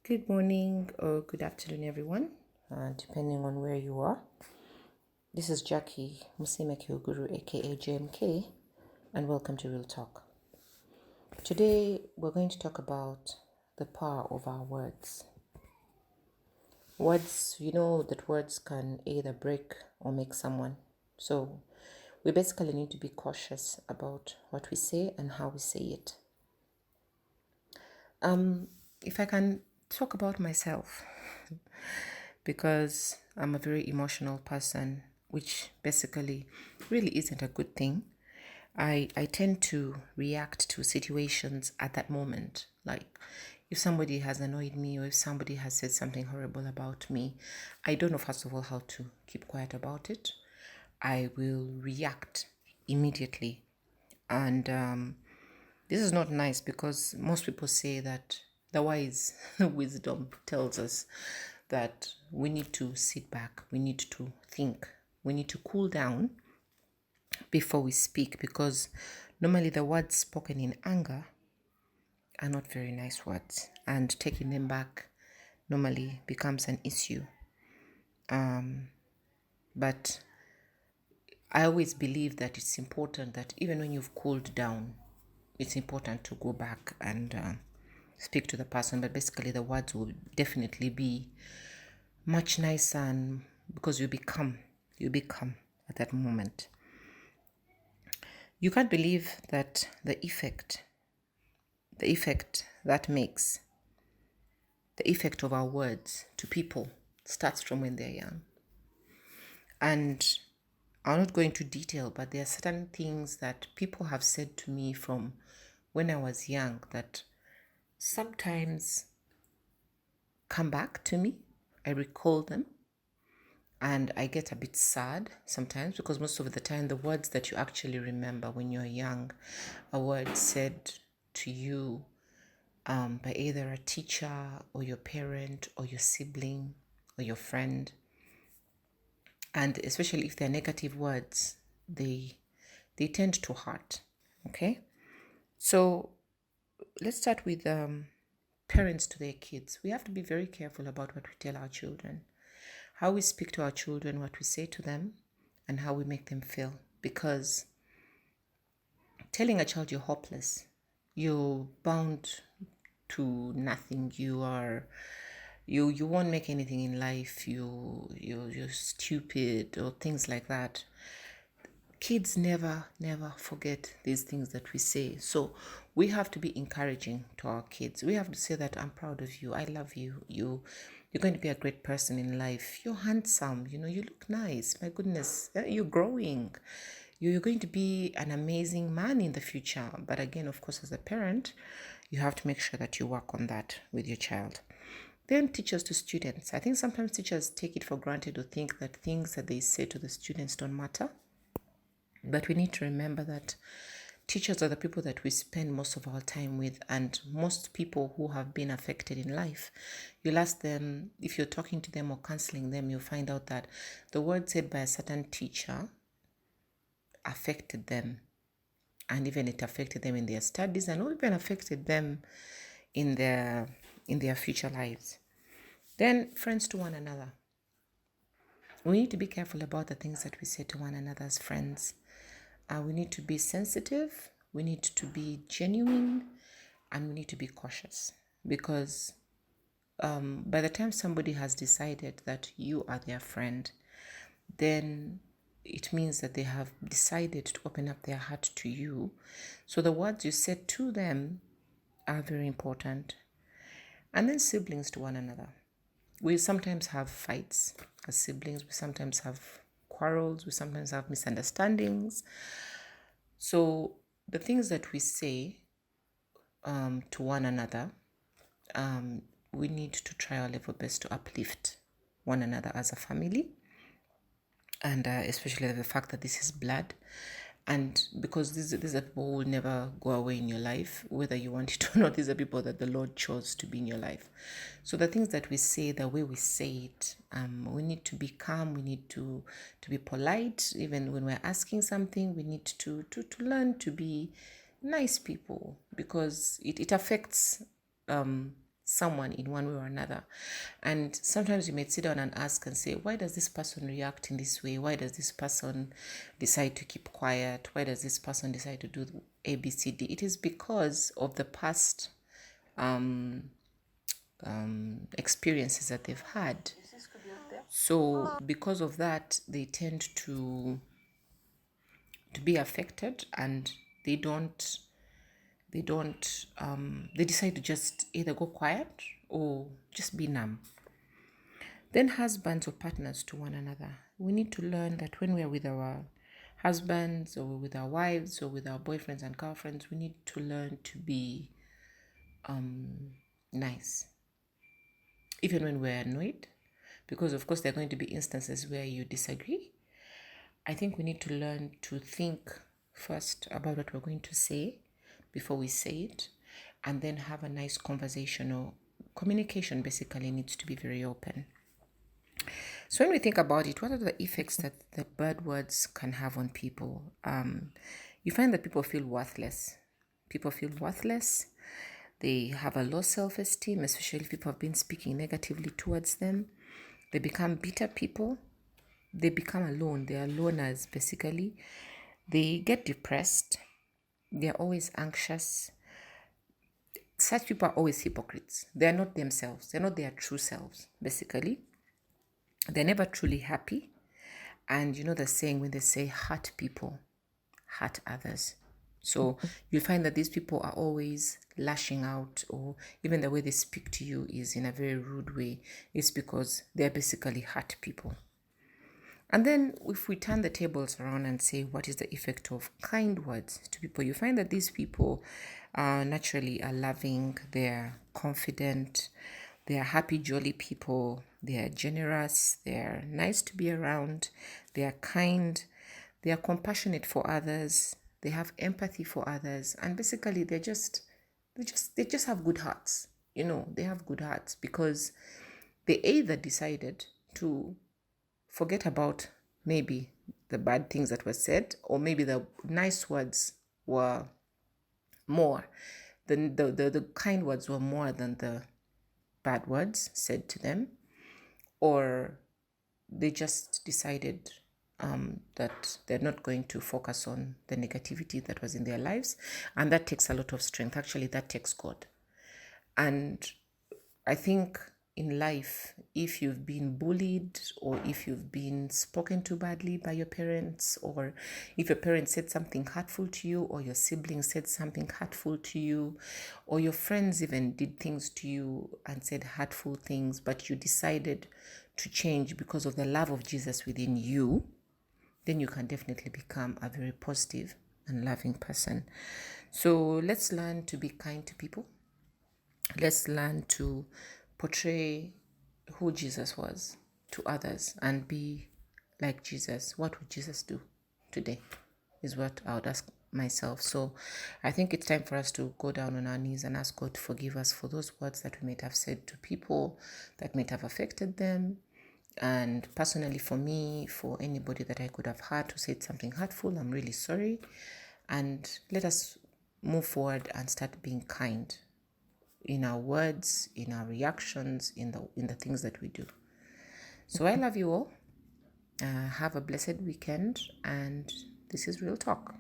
Good morning or good afternoon, everyone, depending on where you are. This is Jackie Musimeki Oguru, aka JMK, and welcome to Real Talk. Today, we're going to talk about the power of our words. Words, you know that words can either break or make someone. So, we basically need to be cautious about what we say and how we say it. If I can talk about myself, because I'm a very emotional person, which basically really isn't a good thing. I tend to react to situations at that moment. Like if somebody has annoyed me or if somebody has said something horrible about me, I don't know, first of all, how to keep quiet about it. I will react immediately. And this is not nice because most people say that the wise wisdom tells us that we need to sit back, we need to think, we need to cool down before we speak, because normally the words spoken in anger are not very nice words, and taking them back normally becomes an issue. But I always believe that it's important that even when you've cooled down, it's important to go back and speak to the person. But basically, the words will definitely be much nicer, and because you become at that moment. You can't believe that the effect that makes, the effect of our words to people starts from when they're young. And I'm not going into detail, but there are certain things that people have said to me from when I was young that sometimes come back to me. I recall them and I get a bit sad sometimes, because most of the time the words that you actually remember when you're young are words said to you by either a teacher or your parent or your sibling or your friend. And especially if they're negative words, they tend to hurt. Okay, so let's start with parents to their kids. We have to be very careful about what we tell our children, how we speak to our children, what we say to them, and how we make them feel. Because telling a child you're hopeless, you're bound to nothing, you won't make anything in life, you're stupid, or things like that. Kids never forget these things that we say. So we have to be encouraging to our kids. We have to say that I'm proud of you, I love you, you're going to be a great person in life, you're handsome, you look nice, my goodness, you're growing, you're going to be an amazing man in the future. But again, of course, as a parent, you have to make sure that you work on that with your child. Then teachers to students. I think sometimes teachers take it for granted or think that things that they say to the students don't matter. But we need to remember that teachers are the people that we spend most of our time with, and most people who have been affected in life, you'll ask them, if you're talking to them or counseling them, you'll find out that the word said by a certain teacher affected them, and even it affected them in their studies, and even affected them in their future lives. Then friends to one another. We need to be careful about the things that we say to one another as friends. We need to be sensitive, we need to be genuine, and we need to be cautious, because by the time somebody has decided that you are their friend, then it means that they have decided to open up their heart to you. So the words you said to them are very important. And then siblings to one another. We sometimes have fights as siblings, we sometimes have quarrels, we sometimes have misunderstandings. So the things that we say to one another, we need to try our level best to uplift one another as a family, and especially the fact that this is blood, and because these are people who will never go away in your life, whether you want it or not. These are people that the Lord chose to be in your life. So the things that we say, the way we say it, we need to be calm, we need to be polite. Even when we're asking something, we need to learn to be nice people, because it affects someone in one way or another. And sometimes you may sit down and ask and say, why does this person react in this way? Why does this person decide to keep quiet? Why does this person decide to do A, B, C, D? It is because of the past experiences that they've had. So because of that, they tend to be affected, and they decide to just either go quiet or just be numb. Then husbands or partners to one another, we need to learn that when we are with our husbands or with our wives or with our boyfriends and girlfriends, we need to learn to be nice, even when we're annoyed, because of course there are going to be instances where you disagree. I think we need to learn to think first about what we're going to say before we say it, and then have a nice conversation, or communication basically needs to be very open. So when we think about it, what are the effects that the bad words can have on people? You find that people feel worthless. People feel worthless. They have a low self-esteem, especially if people have been speaking negatively towards them. They become bitter people. They become alone. They are loners, basically. They get depressed. They are always anxious. Such people are always hypocrites. They are not themselves. They're not their true selves, basically. They're never truly happy. And you know the saying when they say hurt people, hurt others. So you find that these people are always lashing out, or even the way they speak to you is in a very rude way. It's because they're basically hurt people. And then if we turn the tables around and say, what is the effect of kind words to people? You find that these people naturally are loving, they're confident, they are happy, jolly people, they are generous, they are nice to be around, they are kind, they are compassionate for others, they have empathy for others, and basically they just have good hearts. You know, they have good hearts because they either decided to forget about maybe the bad things that were said, or maybe the nice words were more, the kind words were more than the bad words said to them, or they just decided that they're not going to focus on the negativity that was in their lives. And that takes a lot of strength. Actually, that takes God. And I think in life, if you've been bullied, or if you've been spoken to badly by your parents, or if your parents said something hurtful to you, or your siblings said something hurtful to you, or your friends even did things to you and said hurtful things, but you decided to change because of the love of Jesus within you, then you can definitely become a very positive and loving person. So let's learn to be kind to people. Let's learn to portray who Jesus was to others and be like Jesus. What would Jesus do today is what I would ask myself. So I think it's time for us to go down on our knees and ask God to forgive us for those words that we might have said to people that might have affected them. And personally, for me, for anybody that I could have hurt who said something hurtful, I'm really sorry. And let us move forward and start being kind in our words, in our reactions, in the things that we do. So I love you all. Have a blessed weekend, and this is Real Talk.